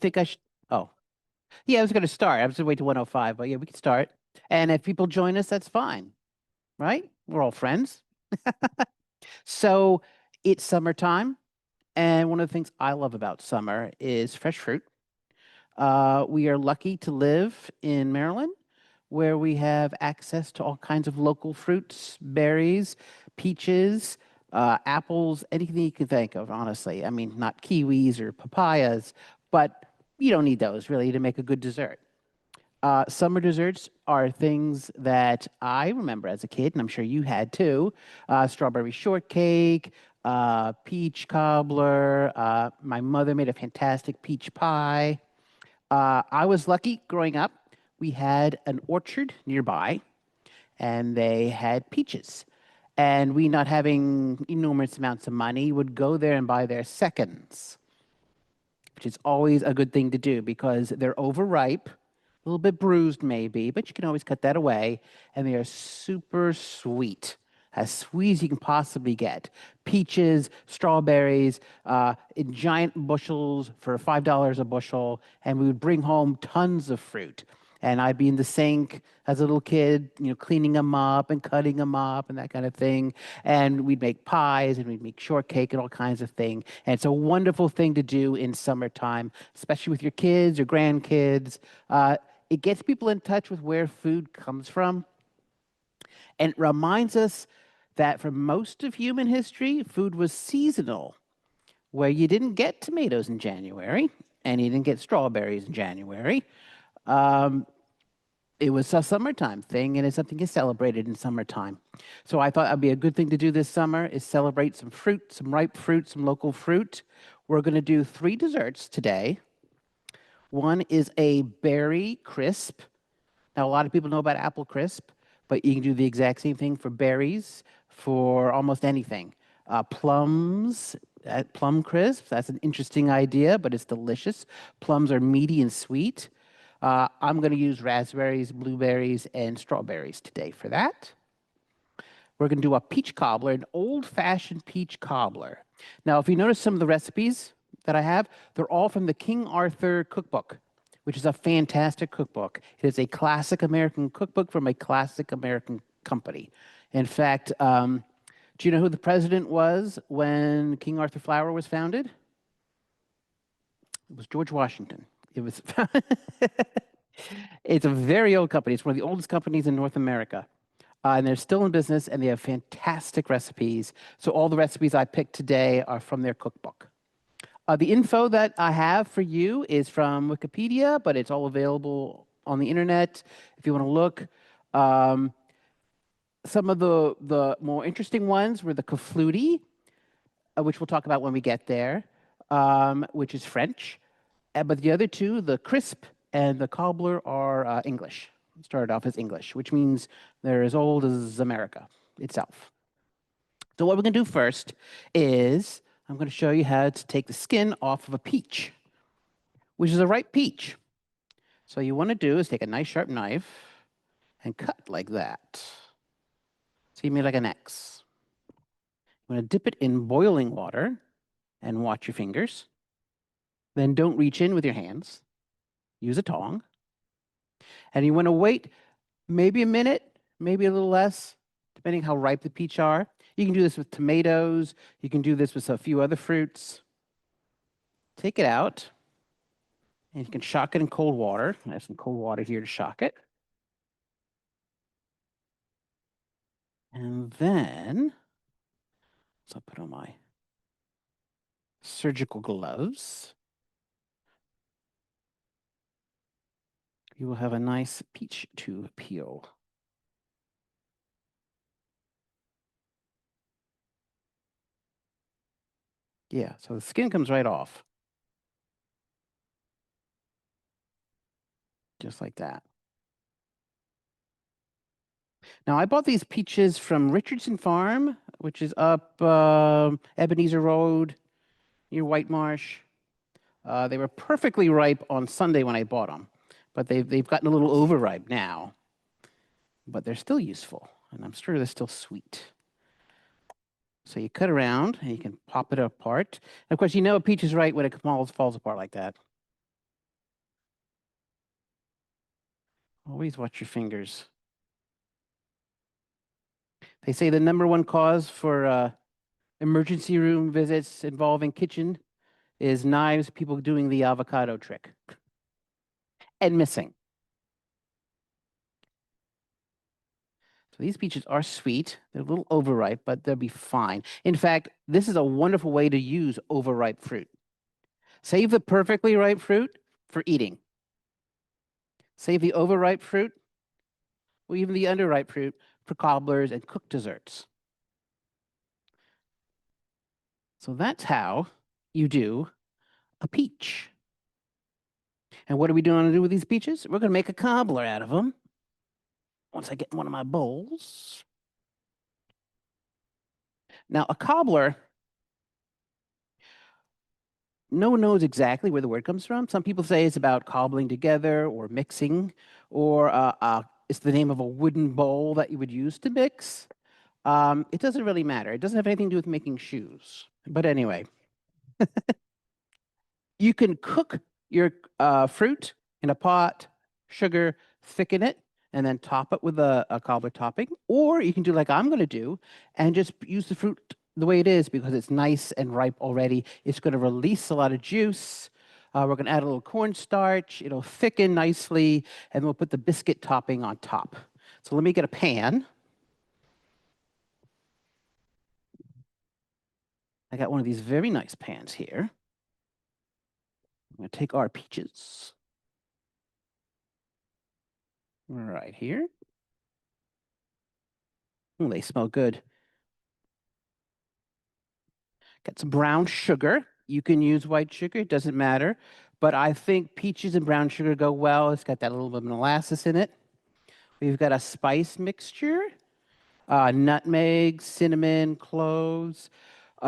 think I should? Oh, yeah, I was going to start. I was going to wait till 1:05, but yeah, we can start. And if people join us, that's fine, right? We're all friends. So it's summertime, and one of the things I love about summer is fresh fruit. We are lucky to live in Maryland, where we have access to all kinds of local fruits, berries, peaches, apples, anything you can think of, honestly. I mean, not kiwis or papayas, but you don't need those really to make a good dessert. Summer desserts are things that I remember as a kid, and I'm sure you had too. Strawberry shortcake, peach cobbler. My mother made a fantastic peach pie. I was lucky growing up. We had an orchard nearby, and they had peaches. And we, not having enormous amounts of money, would go there and buy their seconds, which is always a good thing to do because they're overripe, a little bit bruised maybe, but you can always cut that away. And they are super as sweet as you can possibly get. Peaches, strawberries, in giant bushels for $5 a bushel. And we would bring home tons of fruit. And I'd be in the sink as a little kid, cleaning them up and cutting them up and that kind of thing. And we'd make pies and we'd make shortcake and all kinds of things. And it's a wonderful thing to do in summertime, especially with your kids or grandkids. It gets people in touch with where food comes from. And it reminds us that for most of human history, food was seasonal, where you didn't get tomatoes in January and you didn't get strawberries in January. Um, it was a summertime thing, and it's something you celebrated in summertime. So I thought that'd be a good thing to do this summer is celebrate some fruit, some ripe fruit, some local fruit. We're going to do 3 desserts today. One is a berry crisp. Now, a lot of people know about apple crisp, but you can do the exact same thing for berries, for almost anything. Plums, plum crisp, that's an interesting idea, but it's delicious. Plums are meaty and sweet. I'm going to use raspberries, blueberries, and strawberries today for that. We're going to do a peach cobbler, an old-fashioned peach cobbler. Now, if you notice some of the recipes that I have, they're all from the King Arthur cookbook, which is a fantastic cookbook. It is a classic American cookbook from a classic American company. In fact, do you know who the president was when King Arthur Flour was founded? It was George Washington. It was. It's a very old company. It's one of the oldest companies in North America. And they're still in business, and they have fantastic recipes. So all the recipes I picked today are from their cookbook. The info that I have for you is from Wikipedia, but it's all available on the internet if you want to look. Some of the more interesting ones were the clafoutis, which we'll talk about when we get there, which is French. But the other two, the crisp and the cobbler, are English. Started off as English, which means they're as old as America itself. So what we're going to do first is I'm going to show you how to take the skin off of a peach, which is a ripe peach. So you want to do is take a nice sharp knife and cut like that. So you made like an X. You want to dip it in boiling water and watch your fingers. Then don't reach in with your hands. Use a tong. And you want to wait maybe a minute, maybe a little less, depending how ripe the peach are. You can do this with tomatoes. You can do this with a few other fruits. Take it out, and you can shock it in cold water. I have some cold water here to shock it. And then, so I'll put on my surgical gloves. You will have a nice peach to peel. Yeah, so the skin comes right off. Just like that. Now, I bought these peaches from Richardson Farm, which is up Ebenezer Road near White Marsh. They were perfectly ripe on Sunday when I bought them, but they've gotten a little overripe now. But they're still useful, and I'm sure they're still sweet. So you cut around, and you can pop it apart. And of course, you know a peach is right when it falls apart like that. Always watch your fingers. They say the number one cause for emergency room visits involving kitchen is knives, people doing the avocado trick and missing. So these peaches are sweet. They're a little overripe, but they'll be fine. In fact, this is a wonderful way to use overripe fruit. Save the perfectly ripe fruit for eating. Save the overripe fruit, or even the underripe fruit, for cobblers and cooked desserts. So that's how you do a peach. And what are we going to do with these peaches? We're going to make a cobbler out of them. Once I get one of my bowls. Now, a cobbler, no one knows exactly where the word comes from. Some people say it's about cobbling together or mixing, or it's the name of a wooden bowl that you would use to mix. It doesn't really matter. It doesn't have anything to do with making shoes. But anyway, you can cook your fruit in a pot, sugar, thicken it, and then top it with a cobbler topping. Or you can do like I'm going to do and just use the fruit the way it is because it's nice and ripe already. It's going to release a lot of juice. We're going to add a little cornstarch. It'll thicken nicely, and we'll put the biscuit topping on top. So let me get a pan. I got one of these very nice pans here. I'm going to take our peaches right here. Oh, they smell good. Got some brown sugar. You can use white sugar, it doesn't matter. But I think peaches and brown sugar go well. It's got that little bit of molasses in it. We've got a spice mixture, nutmeg, cinnamon, cloves.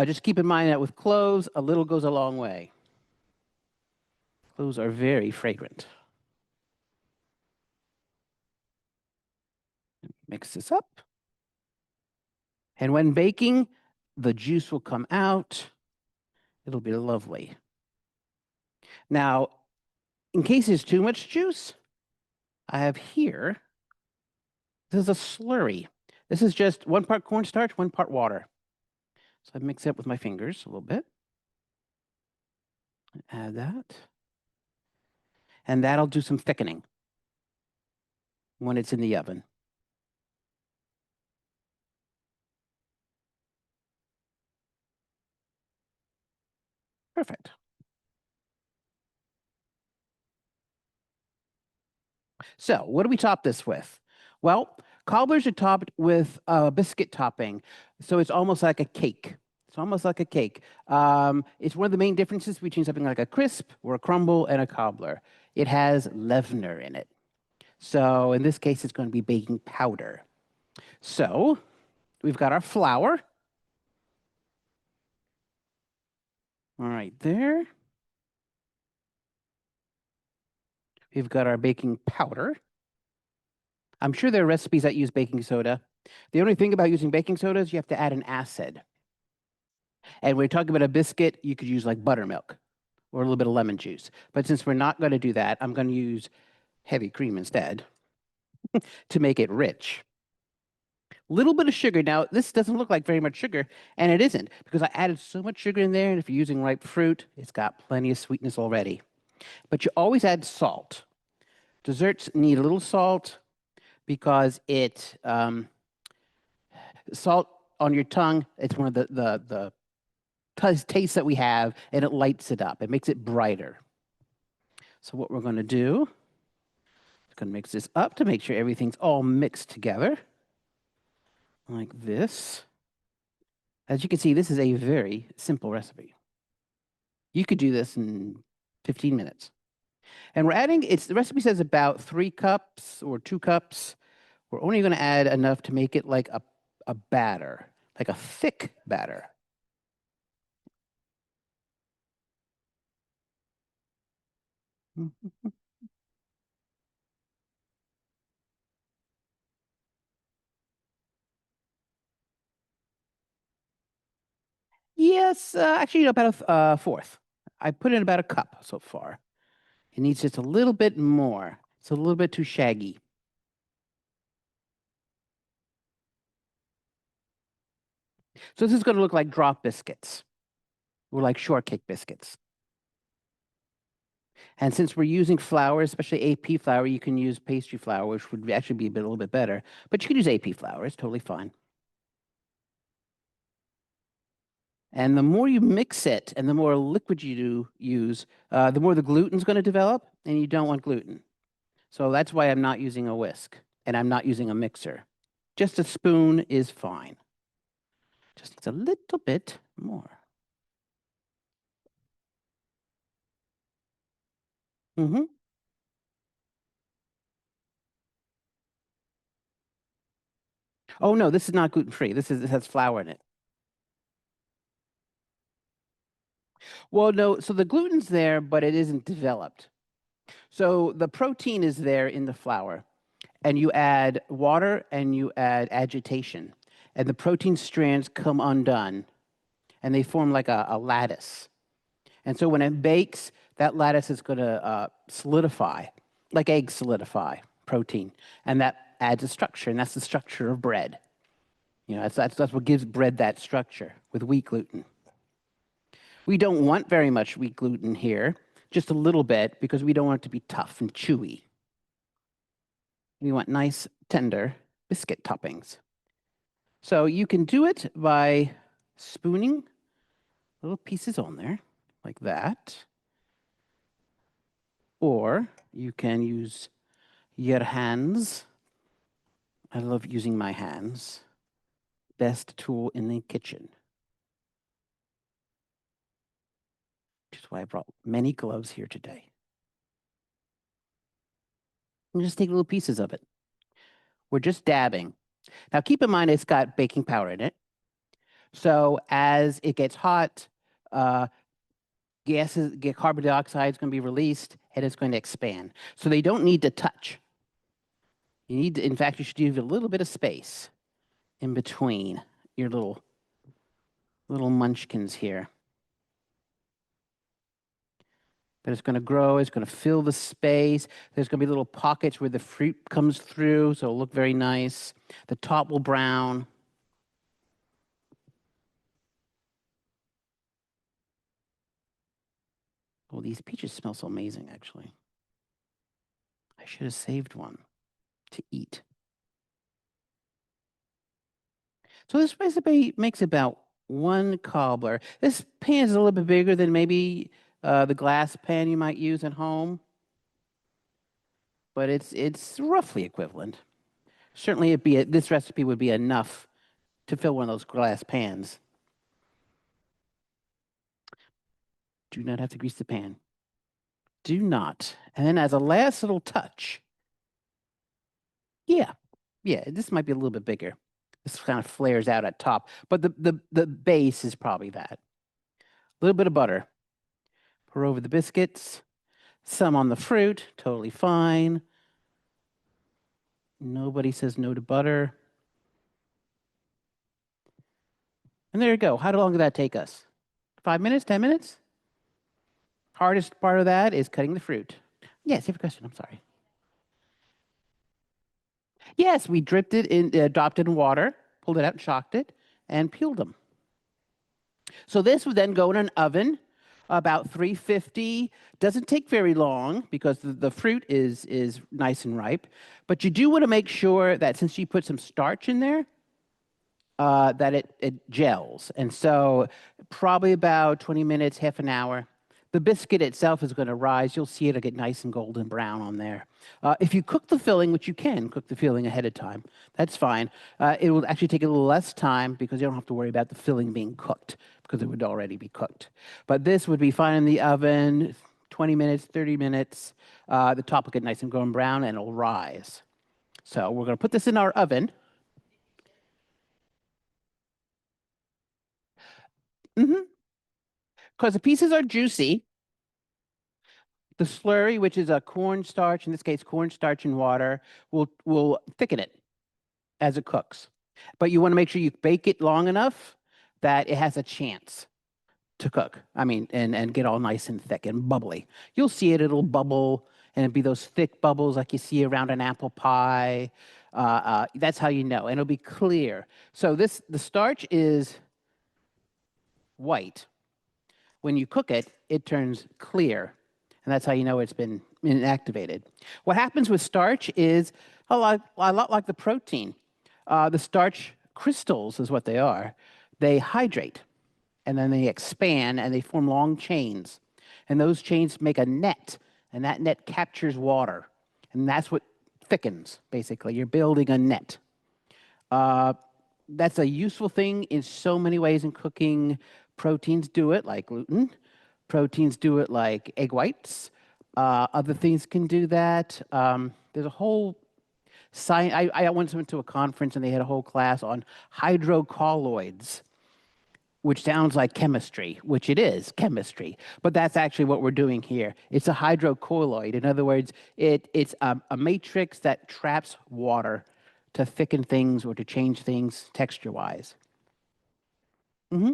Just keep in mind that with cloves, a little goes a long way. Cloves are very fragrant. Mix this up. And when baking, the juice will come out. It'll be lovely. Now, in case there's too much juice, I have here, this is a slurry. This is just 1 part cornstarch, 1 part water. So I mix it up with my fingers a little bit. Add that. And that'll do some thickening when it's in the oven. Perfect. So what do we top this with? Well, cobblers are topped with a biscuit topping. So it's almost like a cake. It's almost like a cake. It's one of the main differences between something like a crisp or a crumble and a cobbler. It has leavener in it. So in this case, it's going to be baking powder. So we've got our flour. All right, there. We've got our baking powder. I'm sure there are recipes that use baking soda. The only thing about using baking soda is you have to add an acid. And when you're talking about a biscuit, you could use like buttermilk or a little bit of lemon juice. But since we're not going to do that, I'm going to use heavy cream instead to make it rich. Little bit of sugar. Now, this doesn't look like very much sugar, and it isn't, because I added so much sugar in there, and if you're using ripe fruit, it's got plenty of sweetness already. But you always add salt. Desserts need a little salt because salt on your tongue, it's one of the tastes that we have, and it lights it up. It makes it brighter. So what we're going to do is going to mix this up to make sure everything's all mixed together like this. As you can see, this is a very simple recipe. You could do this in 15 minutes. And we're adding, the recipe says about 3 cups or 2 cups. We're only going to add enough to make it like a batter, like a thick batter. Yes, actually, about a fourth. I put in about a cup so far. It needs just a little bit more. It's a little bit too shaggy. So this is going to look like drop biscuits or like shortcake biscuits. And since we're using flour, especially AP flour, you can use pastry flour, which would actually be a little bit better. But you can use AP flour. It's totally fine. And the more you mix it and the more liquid you do use, the more the gluten's going to develop, and you don't want gluten. So that's why I'm not using a whisk and I'm not using a mixer. Just a spoon is fine. Just needs a little bit more. Mm-hmm. Oh no, this is not gluten-free. This has flour in it. Well, no, so the gluten's there, but it isn't developed. So the protein is there in the flour, and you add water and you add agitation, and the protein strands come undone, and they form like a lattice. And so when it bakes, that lattice is going to solidify, like eggs solidify protein, and that adds a structure, and that's the structure of bread. You know, that's what gives bread that structure with wheat gluten. We don't want very much wheat gluten here, just a little bit, because we don't want it to be tough and chewy. We want nice, tender biscuit toppings. So you can do it by spooning little pieces on there, like that. Or you can use your hands. I love using my hands. Best tool in the kitchen. Which is why I brought many gloves here today. And just take little pieces of it. We're just dabbing. Now keep in mind it's got baking powder in it. So as it gets hot, carbon dioxide is going to be released and it's going to expand. So they don't need to touch. You need to, in fact, you should leave a little bit of space in between your little munchkins here. But it's going to grow, it's going to fill the space. There's going to be little pockets where the fruit comes through, so it'll look very nice. The top will brown. Oh, these peaches smell so amazing, actually. I should have saved one to eat. So this recipe makes about 1 cobbler. This pan is a little bit bigger than maybe the glass pan you might use at home, but it's roughly equivalent. Certainly, this recipe would be enough to fill one of those glass pans. Do not have to grease the pan. Do not. And then as a last little touch, yeah, this might be a little bit bigger. This kind of flares out at top, but the base is probably that. A little bit of butter. Pour over the biscuits. Some on the fruit, totally fine. Nobody says no to butter. And there you go. How long did that take us? 5 minutes, 10 minutes? Hardest part of that is cutting the fruit. Yes, you have a question. I'm sorry. Yes, we dropped it in water, pulled it out, shocked it, and peeled them. So this would then go in an oven, about 350. Doesn't take very long because the fruit is nice and ripe. But you do want to make sure that since you put some starch in there, that it gels. And so probably about 20 minutes, half an hour. The biscuit itself is going to rise. You'll see it'll get nice and golden brown on there. If you cook the filling, which you can cook the filling ahead of time, that's fine. It will actually take a little less time because you don't have to worry about the filling being cooked because it would already be cooked. But this would be fine in the oven, 20 minutes, 30 minutes. The top will get nice and golden brown and it'll rise. So we're going to put this in our oven. Because the pieces are juicy. The slurry, which is a cornstarch, in this case, cornstarch and water, will thicken it as it cooks. But you want to make sure you bake it long enough that it has a chance to cook. I mean, and get all nice and thick and bubbly. You'll see it, it'll bubble, and it'll be those thick bubbles like you see around an apple pie. That's how you know, and it'll be clear. So the starch is white. When you cook it, it turns clear. And that's how you know it's been inactivated. What happens with starch is a lot like the protein. The starch crystals is what they are. They hydrate and then they expand and they form long chains. And those chains make a net, and that net captures water. And that's what thickens, basically. You're building a net. Uh, that's a useful thing in so many ways in cooking. Proteins do it, like gluten. Proteins do it, like egg whites. Other things can do that. There's a whole science. I once went to a conference and they had a whole class on hydrocolloids, which sounds like chemistry, which it is chemistry, but that's actually what we're doing here. It's a hydrocolloid. In other words, it's a matrix that traps water to thicken things or to change things texture-wise. Hmm.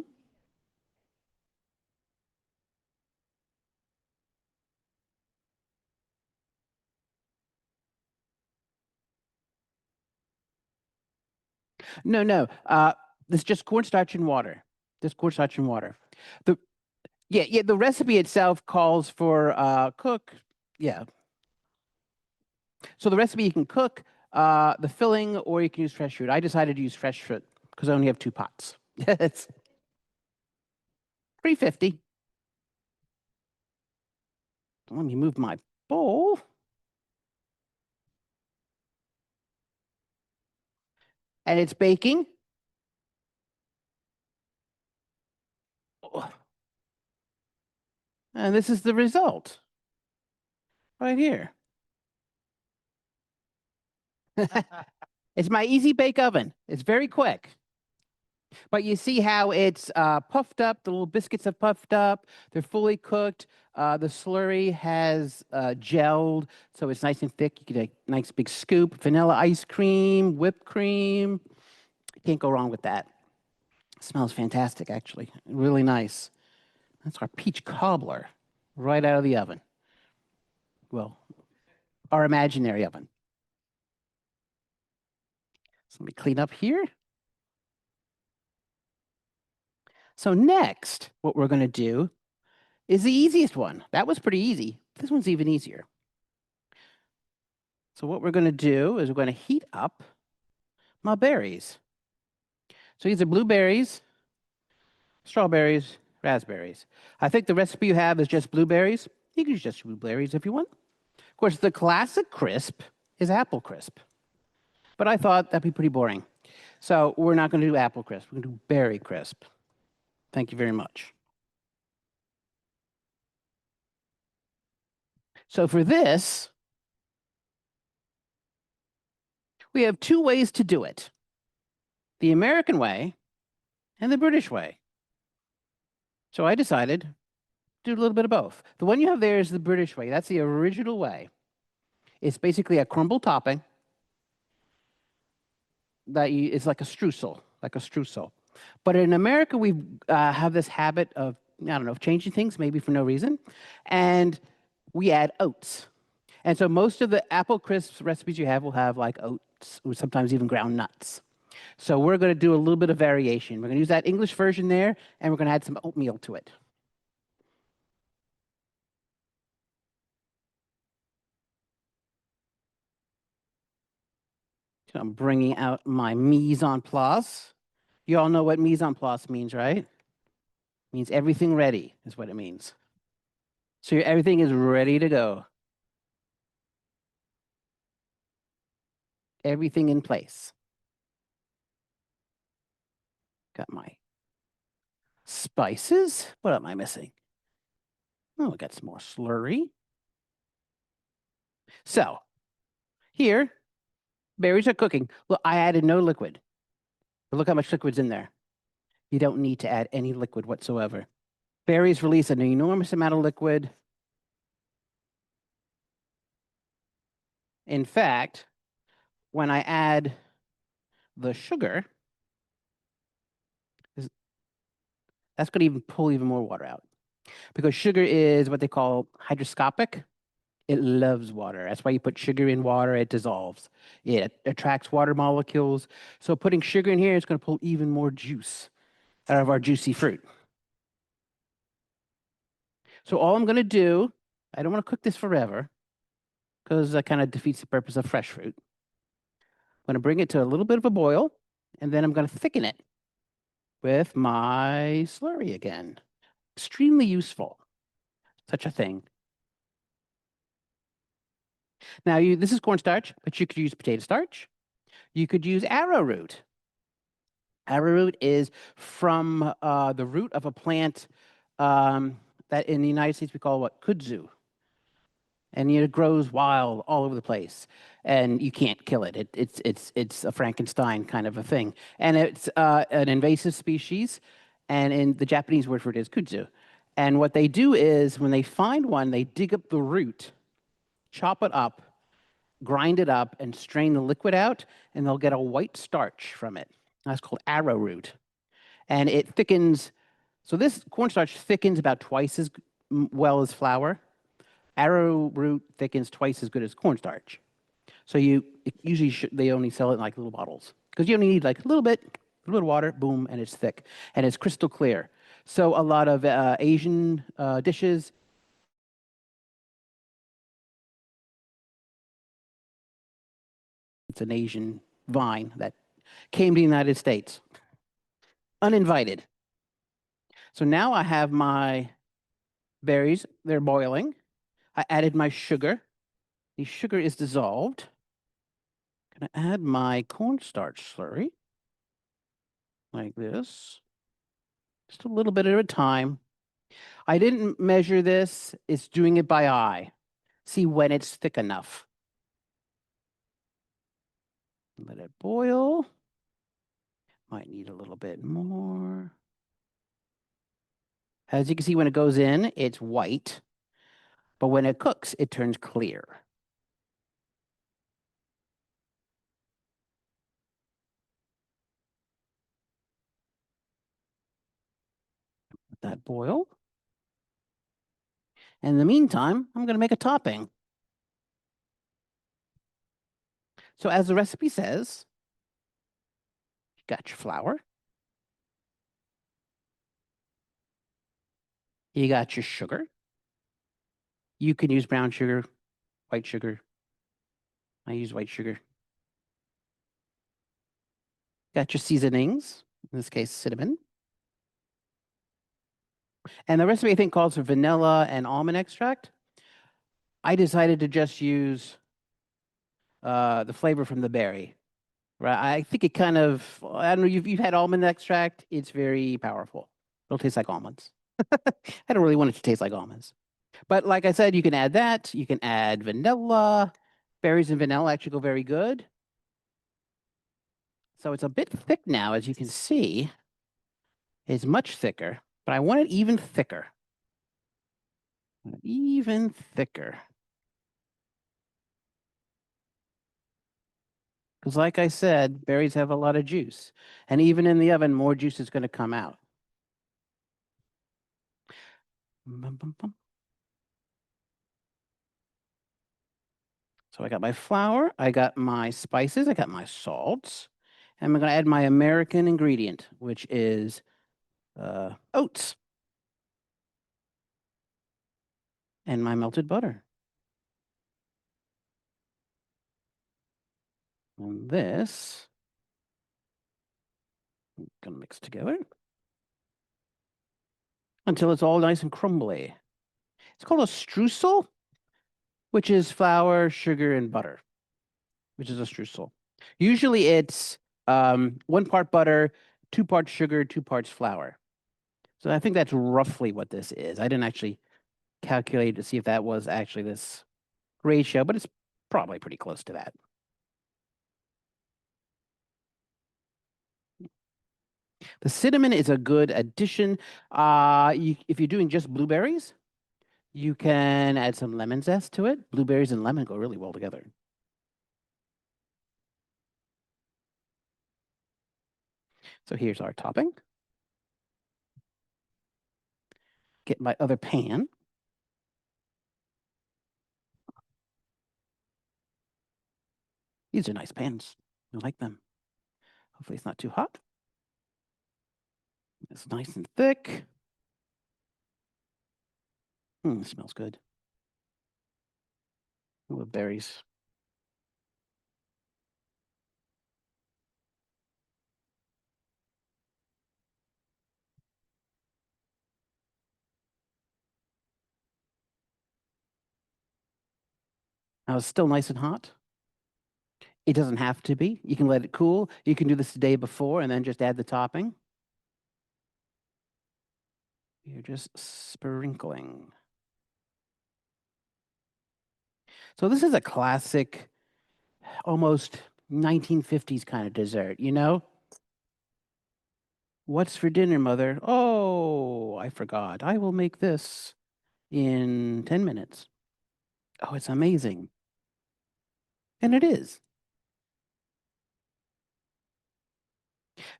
No, no. It's just cornstarch and water. Just cornstarch and water. The Yeah, the recipe itself calls for cook. Yeah. So the recipe you can cook the filling or you can use fresh fruit. I decided to use fresh fruit because I only have two pots. It's 350. Let me move my bowl. And it's baking. Oh, and this is the result right here. It's my easy bake oven. It's very quick. But you see how it's puffed up. The little biscuits have puffed up. They're fully cooked. The slurry has gelled, so it's nice and thick. You get a nice big scoop. Vanilla ice cream, whipped cream. Can't go wrong with that. It smells fantastic, actually. Really nice. That's our peach cobbler right out of the oven. Well, our imaginary oven. So let me clean up here. So next, what we're going to do is the easiest one. That was pretty easy. This one's even easier. So what we're going to do is we're going to heat up my berries. So these are blueberries, strawberries, raspberries. I think the recipe you have is just blueberries. You can use just blueberries if you want. Of course, the classic crisp is apple crisp. But I thought that'd be pretty boring. So we're not going to do apple crisp. We're going to do berry crisp. Thank you very much. So for this, we have two ways to do it. The American way and the British way. So I decided to do a little bit of both. The one you have there is the British way. That's the original way. It's basically a crumble topping it's like a streusel, like a streusel. But in America, we have this habit of, I don't know, of changing things, maybe for no reason. And we add oats. And so most of the apple crisp recipes you have will have like oats or sometimes even ground nuts. So we're going to do a little bit of variation. We're going to use that English version there, and we're going to add some oatmeal to it. So I'm bringing out my mise en place. You all know what mise en place means, right? It means everything ready is what it means. So everything is ready to go. Everything in place. Got my spices. What am I missing? Oh, I got some more slurry. So here, berries are cooking. Look, I added no liquid. But look how much liquid's in there. You don't need to add any liquid whatsoever. Berries release an enormous amount of liquid. In fact, when I add the sugar, that's going to even pull even more water out. Because sugar is what they call hygroscopic. It loves water. That's why you put sugar in water, it dissolves. It attracts water molecules. So putting sugar in here is going to pull even more juice out of our juicy fruit. So all I'm going to do, I don't want to cook this forever because that kind of defeats the purpose of fresh fruit. I'm going to bring it to a little bit of a boil, and then I'm going to thicken it with my slurry again. Extremely useful. Such a thing. Now, this is cornstarch, but you could use potato starch. You could use arrowroot. Arrowroot is from the root of a plant that in the United States we call what? Kudzu. And it grows wild all over the place, and you can't kill it. It's a Frankenstein kind of a thing, and it's an invasive species, and in the Japanese word for it is kudzu. And what they do is when they find one, they dig up the root, chop it up, grind it up, and strain the liquid out, and they'll get a white starch from it. That's called arrowroot, and it thickens. So this cornstarch thickens about twice as well as flour. Arrowroot thickens twice as good as cornstarch. So they only sell it in like little bottles because you only need like a little bit of water, boom, and it's thick and it's crystal clear. So a lot of Asian dishes. It's an Asian vine that came to the United States uninvited. So now I have my berries. They're boiling. I added my sugar. The sugar is dissolved. I'm going to add my cornstarch slurry like this. Just a little bit at a time. I didn't measure this. It's doing it by eye. See when it's thick enough. Let it boil. Might need a little bit more. As you can see, when it goes in, it's white. But when it cooks, it turns clear. Let that boil. And in the meantime, I'm going to make a topping. So as the recipe says, you got your flour. You got your sugar. You can use brown sugar, white sugar. I use white sugar. Got your seasonings, in this case, cinnamon. And the recipe, I think, calls for vanilla and almond extract. I decided to just use the flavor from the berry. Right? I think it kind of, I don't know, you've had almond extract. It's very powerful. It'll taste like almonds. I don't really want it to taste like almonds. But like I said, you can add that. You can add vanilla. Berries and vanilla actually go very good. So it's a bit thick now, as you can see. It's much thicker, but I want it even thicker. Even thicker. Because like I said, berries have a lot of juice. And even in the oven, more juice is going to come out. Bum, bum, bum. So I got my flour, I got my spices, I got my salts, and I'm going to add my American ingredient, which is oats and my melted butter. And this, I'm going to mix together until it's all nice and crumbly. It's called a streusel, which is flour, sugar, and butter, which is a streusel. Usually it's 1 part butter, 2 parts sugar, 2 parts flour. So I think that's roughly what this is. I didn't actually calculate to see if that was actually this ratio, but it's probably pretty close to that. The cinnamon is a good addition. If you're doing just blueberries, you can add some lemon zest to it. Blueberries and lemon go really well together. So here's our topping. Get my other pan. These are nice pans. I like them. Hopefully it's not too hot. It's nice and thick. Smells good. Ooh, berries. Now it's still nice and hot. It doesn't have to be. You can let it cool. You can do this the day before and then just add the topping. You're just sprinkling. So this is a classic, almost 1950s kind of dessert, you know? What's for dinner, mother? Oh, I forgot. I will make this in 10 minutes. Oh, it's amazing. And it is.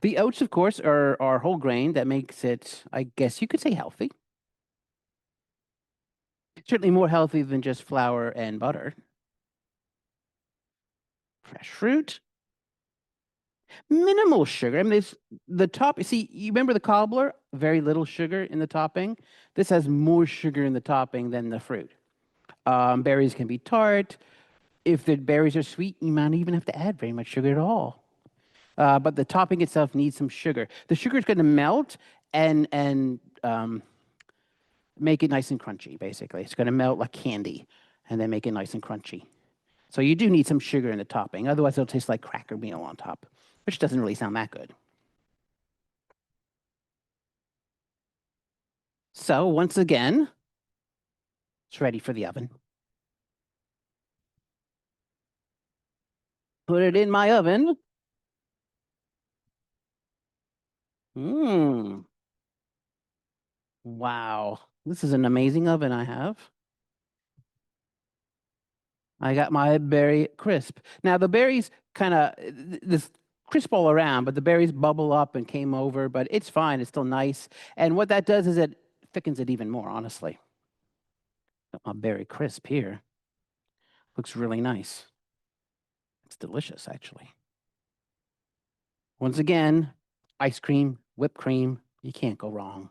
The oats, of course, are whole grain. That makes it, I guess you could say, healthy. Certainly more healthy than just flour and butter. Fresh fruit, minimal sugar. I mean, there's the top. See, you remember the cobbler? Very little sugar in the topping. This has more sugar in the topping than the fruit. Berries can be tart. If the berries are sweet, you might not even have to add very much sugar at all. But the topping itself needs some sugar. The sugar is going to melt and make it nice and crunchy. Basically, it's going to melt like candy, and then make it nice and crunchy. So you do need some sugar in the topping. Otherwise, it'll taste like cracker meal on top, which doesn't really sound that good. So once again, it's ready for the oven. Put it in my oven. Mmm. Wow. This is an amazing oven I have. I got my berry crisp. Now the berries kind of this crisp all around, but the berries bubble up and came over, but it's fine. It's still nice. And what that does is it thickens it even more, honestly. Got my berry crisp here. Looks really nice. It's delicious, actually. Once again, ice cream, whipped cream, you can't go wrong.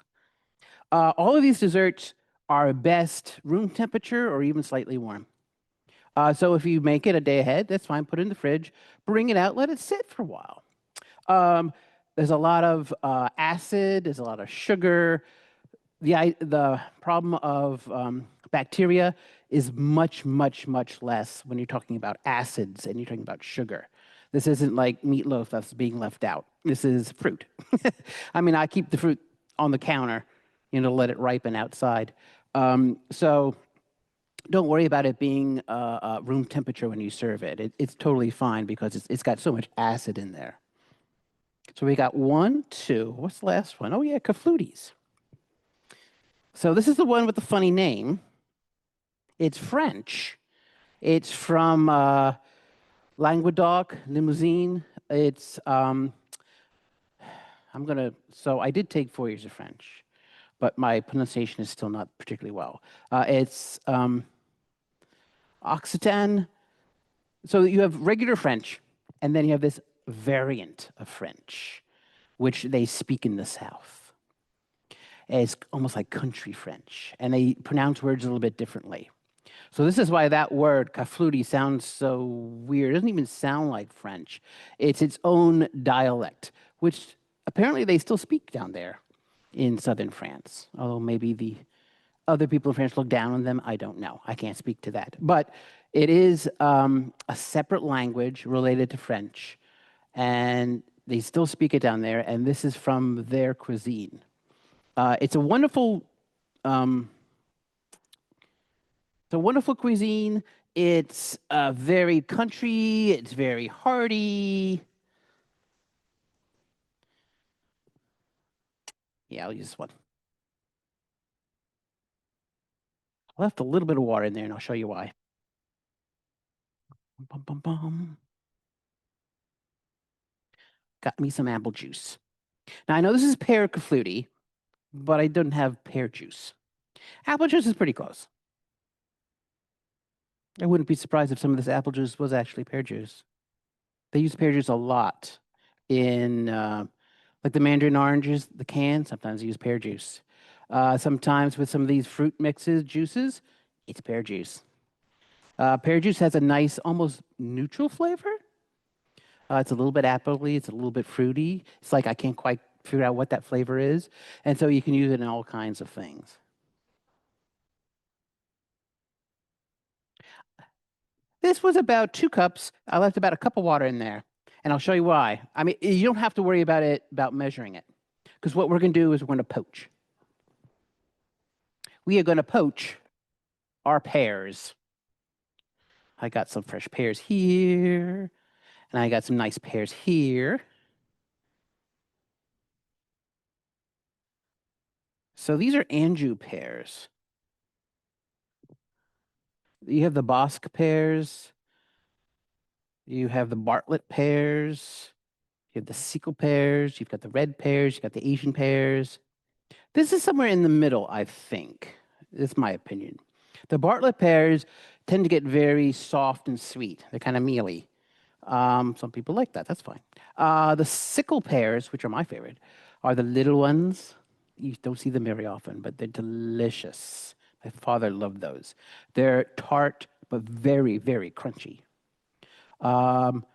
All of these desserts are best room temperature or even slightly warm. So if you make it a day ahead, that's fine. Put it in the fridge, bring it out, let it sit for a while. Um, there's a lot of acid, there's a lot of sugar. The problem of bacteria is much, much, much less when you're talking about acids and you're talking about sugar. This isn't like meatloaf that's being left out. This is fruit. I mean, I keep the fruit on the counter, let it ripen outside. So don't worry about it being room temperature when you serve it. It's totally fine because it's got so much acid in there. So we got one, two. What's the last one? Oh yeah, clafoutis. So this is the one with the funny name. It's French. It's from Languedoc, Limousin. So I did take 4 years of French, but my pronunciation is still not particularly well. It's Occitan. So you have regular French, and then you have this variant of French, which they speak in the South. It's almost like country French, and they pronounce words a little bit differently. So this is why that word, "caflouti," sounds so weird. It doesn't even sound like French. It's its own dialect, which apparently they still speak down there in southern France. Although maybe the other people in France look down on them. I don't know. I can't speak to that. But it is a separate language related to French, and they still speak it down there. And this is from their cuisine. It's a wonderful um, It's a wonderful cuisine. It's very country. It's very hearty. Yeah, I'll use this one. I left a little bit of water in there, and I'll show you why. Bum, bum, bum. Got me some apple juice. Now, I know this is pear clafouti, but I don't have pear juice. Apple juice is pretty close. I wouldn't be surprised if some of this apple juice was actually pear juice. They use pear juice a lot in like the mandarin oranges, the can. Sometimes they use pear juice. Sometimes with some of these fruit mixes, juices, it's pear juice. Pear juice has a nice, almost neutral flavor. It's a little bit appley, it's a little bit fruity. It's like I can't quite figure out what that flavor is. And so you can use it in all kinds of things. This was about 2 cups. I left about a cup of water in there, and I'll show you why. I mean, you don't have to worry about measuring it, because what we're going to do is we're going to poach. We are going to poach our pears. I got some fresh pears here, and I got some nice pears here. So these are Anjou pears. You have the Bosque pears. You have the Bartlett pears. You have the Sequel pears. You've got the red pears. You've got the Asian pears. This is somewhere in the middle, I think. That's my opinion. The Bartlett pears tend to get very soft and sweet. They're kind of mealy. Some people like that. That's fine. The sickle pears, which are my favorite, are the little ones. You don't see them very often, but they're delicious. My father loved those. They're tart, but very, very crunchy. Um,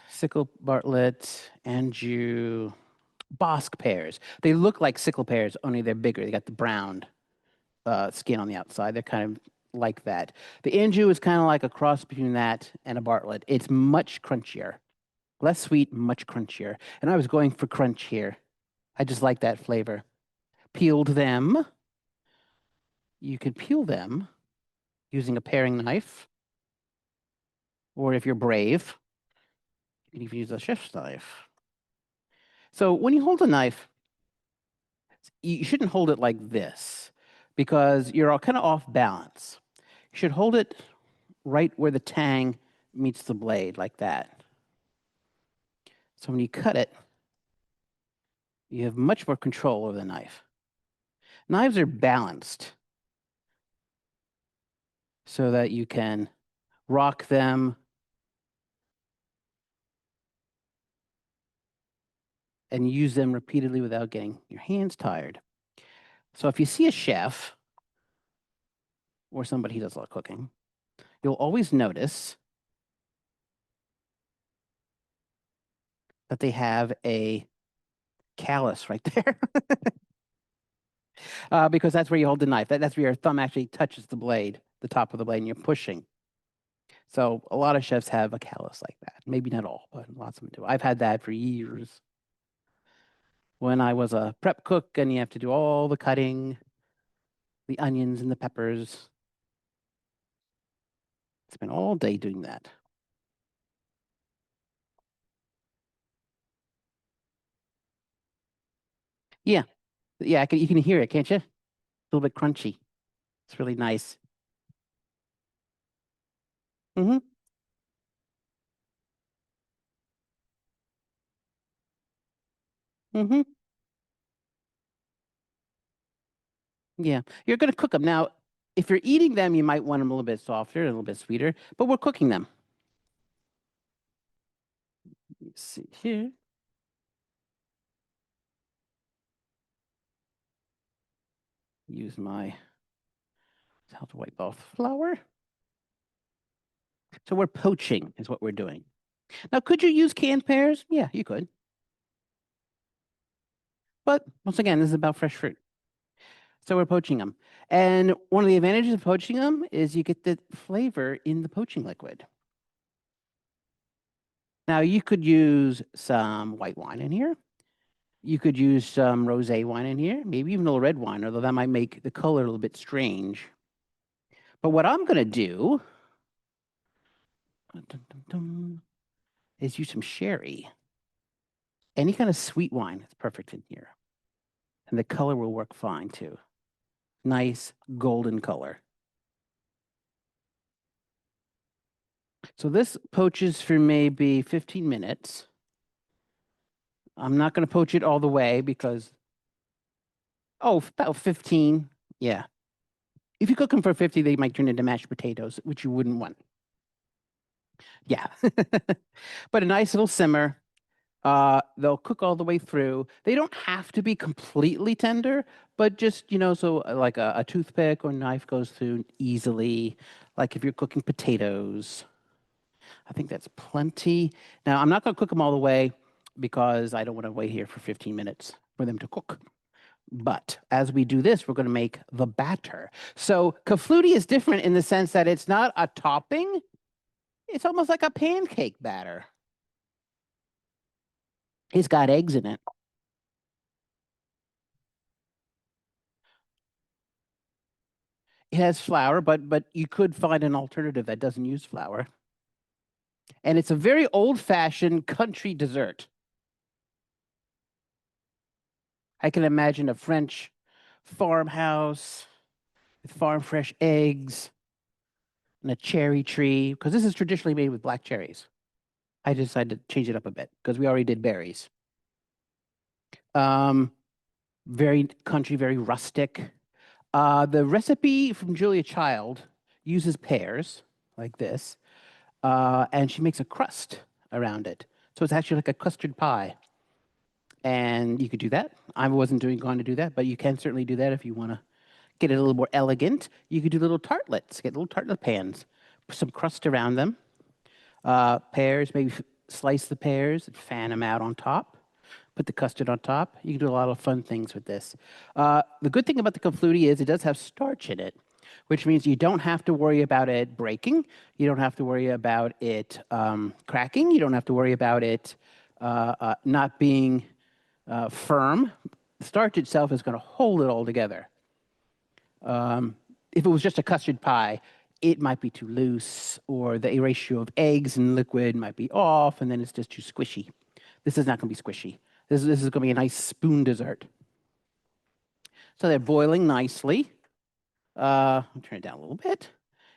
Sickle, Bartlett, Anjou, Bosque pears. They look like sickle pears, only they're bigger. They got the brown skin on the outside. They're kind of like that. The Anjou is kind of like a cross between that and a Bartlett. It's much crunchier, less sweet, much crunchier. And I was going for crunch here. I just like that flavor. Peeled them. You can peel them using a paring knife, or if you're brave, you can even use a chef's knife. So when you hold a knife, you shouldn't hold it like this because you're all kind of off balance. You should hold it right where the tang meets the blade, like that. So when you cut it, you have much more control over the knife. Knives are balanced so that you can rock them and use them repeatedly without getting your hands tired. So if you see a chef or somebody who does a lot of cooking, you'll always notice that they have a callus right there. Because that's where you hold the knife. That's where your thumb actually touches the blade, the top of the blade, and you're pushing. So a lot of chefs have a callus like that. Maybe not all, but lots of them do. I've had that for years. When I was a prep cook and you have to do all the cutting, the onions and the peppers. Spent all day doing that. Yeah, yeah, you can hear it, can't you? A little bit crunchy. It's really nice. Mm-hmm. Mm-hmm. Yeah, you're going to cook them. Now, if you're eating them, you might want them a little bit softer, a little bit sweeter, but we're cooking them. Let's see here. Use my towel to wipe off flour. So we're poaching is what we're doing. Now, could you use canned pears? Yeah, you could. But once again, this is about fresh fruit. So we're poaching them. And one of the advantages of poaching them is you get the flavor in the poaching liquid. Now, you could use some white wine in here. You could use some rosé wine in here, maybe even a little red wine, although that might make the color a little bit strange. But what I'm going to do is use some sherry. Any kind of sweet wine is perfect in here. And the color will work fine too. Nice golden color. So this poaches for maybe 15 minutes. I'm not going to poach it all the way because, oh, about 15. Yeah. If you cook them for 50, they might turn into mashed potatoes, which you wouldn't want. Yeah. But a nice little simmer. They'll cook all the way through. They don't have to be completely tender, but just, so like a toothpick or knife goes through easily. Like if you're cooking potatoes, I think that's plenty. Now, I'm not going to cook them all the way because I don't want to wait here for 15 minutes for them to cook. But as we do this, we're going to make the batter. So clafoutis is different in the sense that it's not a topping. It's almost like a pancake batter. It's got eggs in it. It has flour, but you could find an alternative that doesn't use flour. And it's a very old-fashioned country dessert. I can imagine a French farmhouse with farm fresh eggs and a cherry tree, because this is traditionally made with black cherries. I decided to change it up a bit because we already did berries. Um, very country, very rustic. The recipe from Julia Child uses pears like this, and she makes a crust around it. So it's actually like a custard pie. And you could do that. I wasn't going to do that, but you can certainly do that if you want to get it a little more elegant. You could do little tartlets, get little tartlet pans, put some crust around them. Pears, maybe slice the pears and fan them out on top. Put the custard on top. You can do a lot of fun things with this. The good thing about the confluti is it does have starch in it, which means you don't have to worry about it breaking. You don't have to worry about it cracking. You don't have to worry about it not being firm. The starch itself is going to hold it all together. If it was just a custard pie, it might be too loose, or the ratio of eggs and liquid might be off, and then it's just too squishy. This is not going to be squishy. This is going to be a nice spoon dessert. So they're boiling nicely. I'll turn it down a little bit.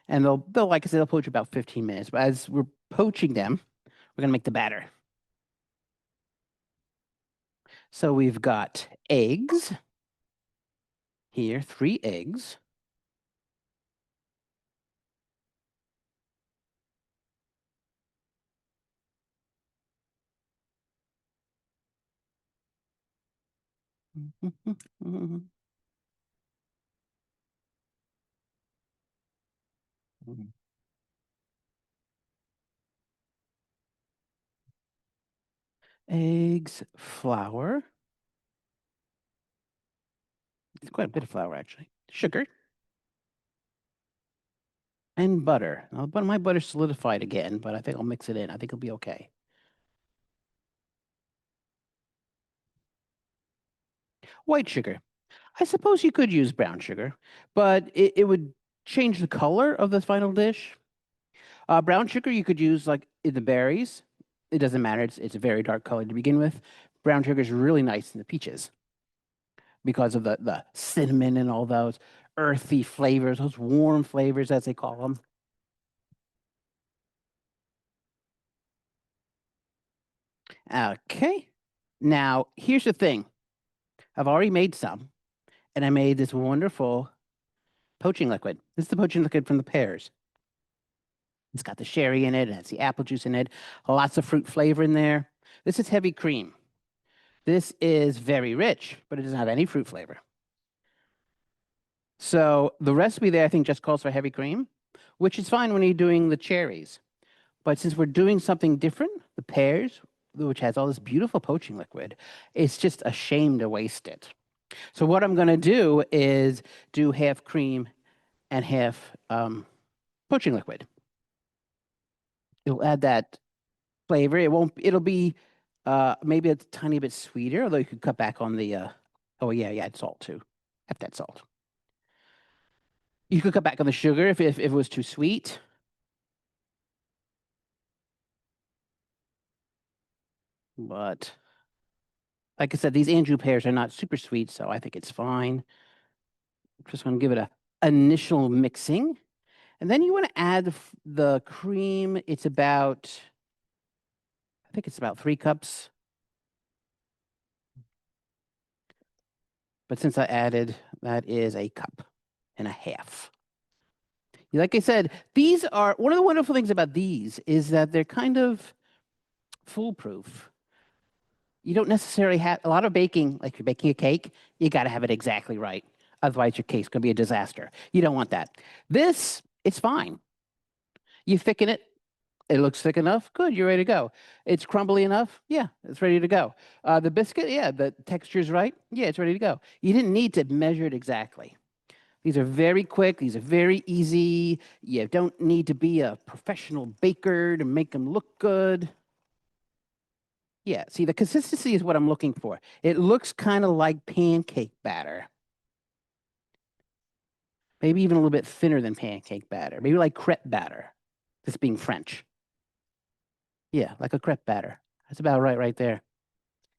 And they'll like I said, they'll poach about 15 minutes. But as we're poaching them, we're going to make the batter. So we've got eggs here, 3 eggs. Eggs, flour. It's quite a bit of flour, actually. Sugar and butter. Now, but my butter's solidified again, but I think I'll mix it in. I think it'll be okay. White sugar. I suppose you could use brown sugar, but it would change the color of the final dish. Brown sugar you could use like in the berries. It doesn't matter. It's a very dark color to begin with. Brown sugar is really nice in the peaches because of the cinnamon and all those earthy flavors, those warm flavors as they call them. Okay. Now, here's the thing. I've already made some, and I made this wonderful poaching liquid. This is the poaching liquid from the pears. It's got the sherry in it, and it's the apple juice in it, lots of fruit flavor in there. This is heavy cream. This is very rich, but it doesn't have any fruit flavor. So the recipe there, I think, just calls for heavy cream, which is fine when you're doing the cherries. But since we're doing something different, the pears, which has all this beautiful poaching liquid, it's just a shame to waste it. So what I'm going to do is do half cream and half poaching liquid. It'll add that flavor. It'll be maybe a tiny bit sweeter, although you could cut back on the oh yeah, add salt too. Have that salt. You could cut back on the sugar if it was too sweet. But like I said, these Andrew pears are not super sweet, so I think it's fine. Just going to give it a initial mixing. And then you want to add the cream. It's about, I think it's about 3 cups. But since I added, that is a cup and a half. Like I said, these are, one of the wonderful things about these is that they're kind of foolproof. You don't necessarily have a lot of baking, like you're baking a cake, you got to have it exactly right. Otherwise, your cake's going to be a disaster. You don't want that. This, it's fine. You thicken it. It looks thick enough. Good, you're ready to go. It's crumbly enough. Yeah, it's ready to go. The biscuit, yeah, the texture's right. Yeah, it's ready to go. You didn't need to measure it exactly. These are very quick. These are very easy. You don't need to be a professional baker to make them look good. Yeah, see, the consistency is what I'm looking for. It looks kind of like pancake batter, maybe even a little bit thinner than pancake batter, maybe like crepe batter, this being French. Yeah, like a crepe batter. That's about right there.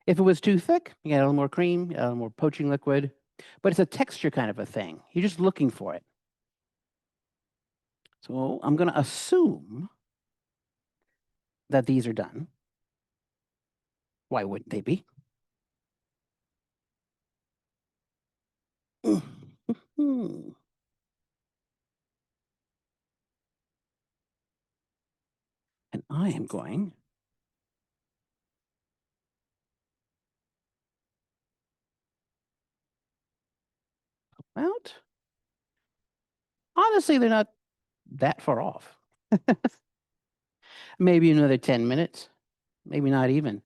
If it was too thick, you got a little more cream, a little more poaching liquid, but it's a texture kind of a thing. You're just looking for it. So I'm going to assume that these are done. Why wouldn't they be? And I am going out. Honestly, they're not that far off. Maybe another 10 minutes. Maybe not even.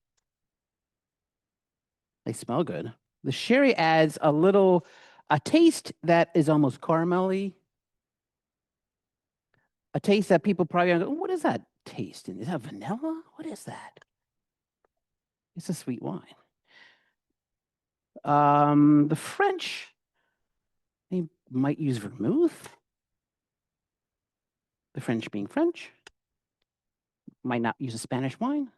They smell good. The sherry adds a taste that is almost caramelly, a taste that people probably are going, what is that taste? Is that vanilla? What is that? It's a sweet wine. The French, they might use vermouth. The French being French, might not use a Spanish wine.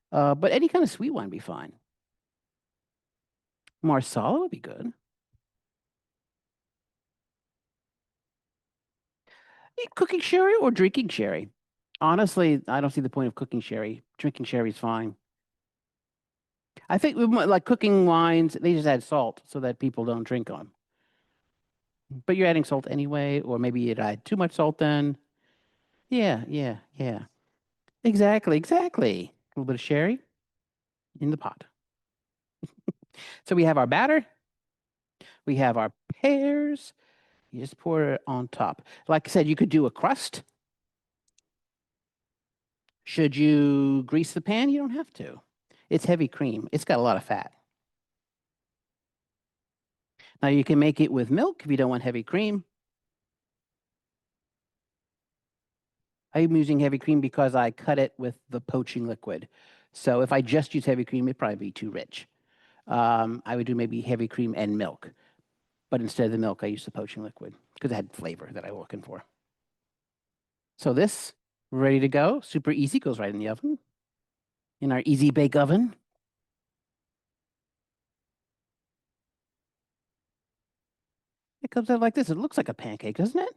But any kind of sweet wine would be fine. Marsala would be good. Cooking sherry or drinking sherry? Honestly, I don't see the point of cooking sherry. Drinking sherry is fine. I think like cooking wines, they just add salt so that people don't drink them. But you're adding salt anyway, or maybe you'd add too much salt then. Yeah, yeah, yeah. Exactly, exactly. A little bit of sherry in the pot. So we have our batter, we have our pears. You just pour it on top. Like I said, you could do a crust. Should you grease the pan? You don't have to. It's heavy cream. It's got a lot of fat. Now you can make it with milk if you don't want heavy cream. I'm using heavy cream because I cut it with the poaching liquid. So if I just use heavy cream, it'd probably be too rich. I would do maybe heavy cream and milk. But instead of the milk, I use the poaching liquid because it had flavor that I was looking for. So this, ready to go. Super easy, goes right in the oven. In our easy bake oven. It comes out like this. It looks like a pancake, doesn't it?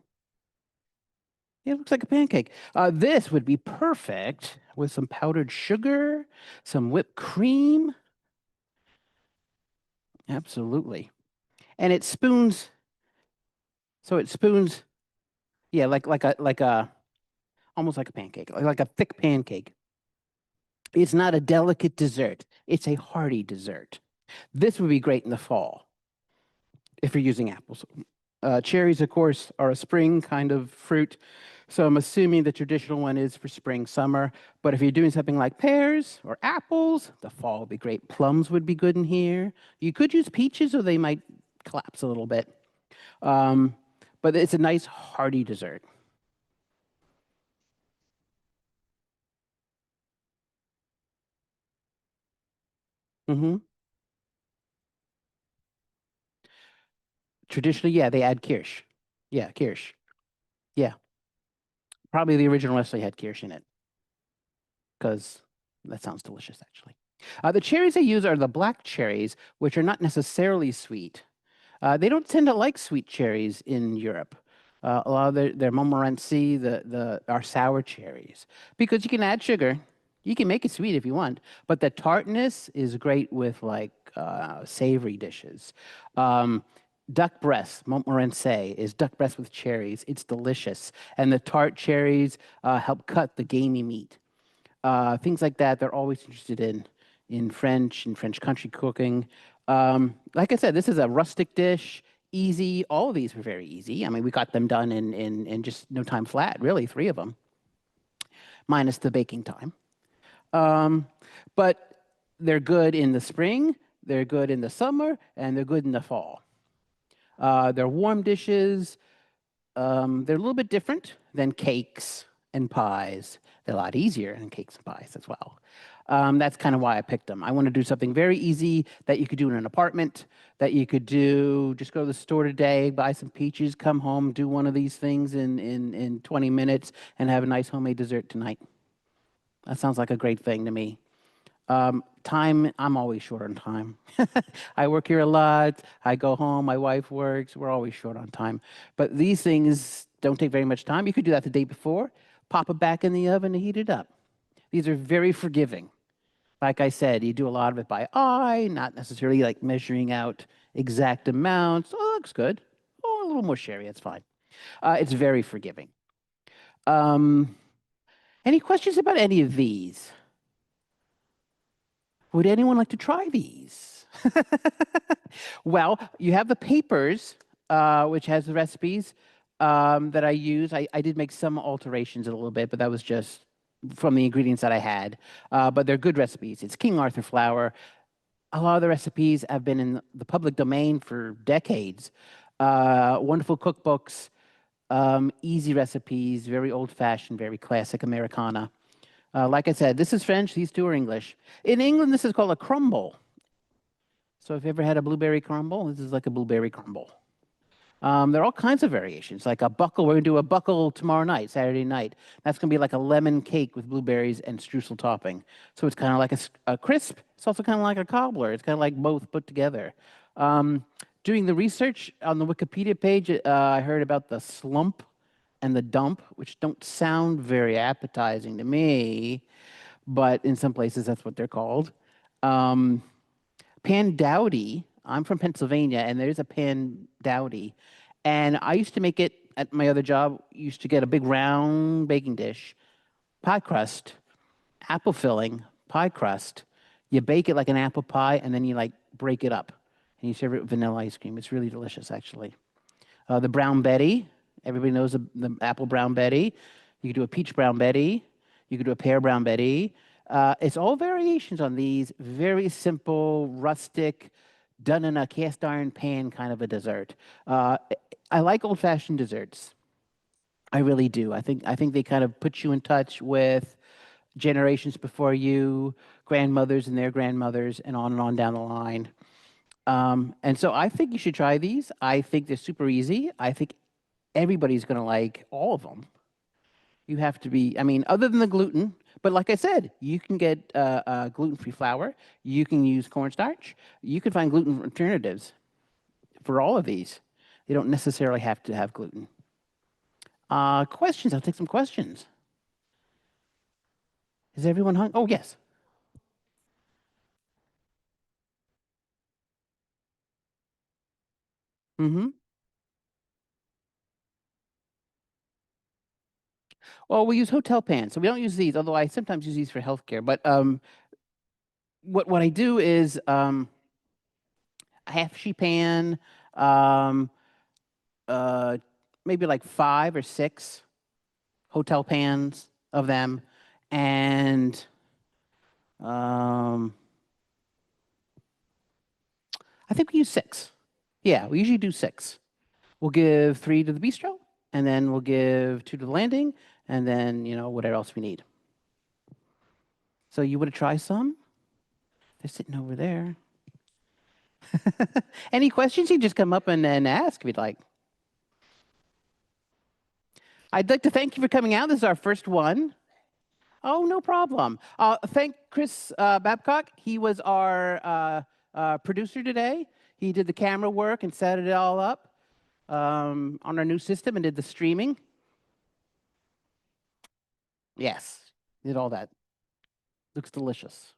It looks like a pancake. This would be perfect with some powdered sugar, some whipped cream. Absolutely. And it spoons, so it spoons, yeah, like a almost like a pancake, like a thick pancake. It's not a delicate dessert. It's a hearty dessert. This would be great in the fall if you're using apples. Cherries, of course, are a spring kind of fruit. So I'm assuming the traditional one is for spring, summer. But if you're doing something like pears or apples, the fall would be great. Plums would be good in here. You could use peaches or they might collapse a little bit. Um, but it's a nice hearty dessert. Hmm. Traditionally, yeah, they add kirsch. Yeah, kirsch. Yeah, probably the original recipe had kirsch in it because that sounds delicious, actually. The cherries they use are the black cherries, which are not necessarily sweet. They don't tend to like sweet cherries in Europe. A lot of their Montmorency, are sour cherries because you can add sugar. You can make it sweet if you want, but the tartness is great with like savory dishes. Um, Duck breast, Montmorency, is duck breast with cherries. It's delicious, and the tart cherries help cut the gamey meat. things like that. They're always interested in French and French country cooking. Like I said, this is a rustic dish, easy. All of these were very easy. I mean, we got them done in just no time flat, really, three of them, minus the baking time. Um, but they're good in the spring, they're good in the summer, and they're good in the fall. They're warm dishes. They're a little bit different than cakes and pies. They're a lot easier than cakes and pies as well. That's kind of why I picked them. I want to do something very easy that you could do in an apartment, that you could do, just go to the store today, buy some peaches, come home, do one of these things in 20 minutes, and have a nice homemade dessert tonight. That sounds like a great thing to me. Time, I'm always short on time. I work here a lot. I go home. My wife works. We're always short on time. But these things don't take very much time. You could do that the day before, pop it back in the oven and heat it up. These are very forgiving. Like I said, you do a lot of it by eye, not necessarily like measuring out exact amounts. Oh, looks good. Oh, a little more sherry. That's fine. It's very forgiving. Um, any questions about any of these? Would anyone like to try these? Well, you have the papers, which has the recipes that I use. I did make some alterations a little bit, but that was just from the ingredients that I had. But they're good recipes. It's King Arthur flour. A lot of the recipes have been in the public domain for decades. Wonderful cookbooks, easy recipes, very old-fashioned, very classic Americana. Like I said, this is French, these two are English. In England, this is called a crumble. So if you ever had a blueberry crumble, this is like a blueberry crumble. There are all kinds of variations, like a buckle. We're going to do a buckle tomorrow night, Saturday night. That's going to be like a lemon cake with blueberries and streusel topping. So it's kind of like a crisp. It's also kind of like a cobbler. It's kind of like both put together. Doing the research on the Wikipedia page, I heard about the slump and the dump, which don't sound very appetizing to me, but in some places that's what they're called. Um, Pan dowdy. I'm from Pennsylvania, and there's a pan dowdy, and I used to make it at my other job. Used to get a big round baking dish, pie crust, apple filling, pie crust. You bake it like an apple pie, and then you like break it up, and you serve it with vanilla ice cream. It's really delicious, actually. The brown Betty. Everybody knows the apple brown Betty. You could do a peach brown Betty. You could do a pear brown Betty. It's all variations on these very simple, rustic, done in a cast iron pan kind of a dessert. I like old fashioned desserts. I really do. I think they kind of put you in touch with generations before you, grandmothers and their grandmothers, and on down the line. And so I think you should try these. I think they're super easy. I think everybody's going to like all of them. You have to be, I mean, other than the gluten, but like I said, you can get gluten-free flour. You can use cornstarch. You can find gluten alternatives for all of these. They don't necessarily have to have gluten. Questions? I'll take some questions. Is everyone hungry? Oh, yes. Mm-hmm. Well, we use hotel pans, so we don't use these, although I sometimes use these for healthcare. But what I do is a half sheet pan, um, uh, maybe like 5 or 6 hotel pans of them, and um, I think we use 6. Yeah, we usually do 6. We'll give 3 to the bistro, and then we'll give 2 to the landing, and then whatever else we need. So you want to try some? They're sitting over there. Any questions? You just come up and ask if you'd like. I'd like to thank you for coming out. This is our first one. Oh, no problem. Thank Chris Babcock. He was our producer today. He did the camera work and set it all up on our new system and did the streaming. Yes, did all that. Looks delicious.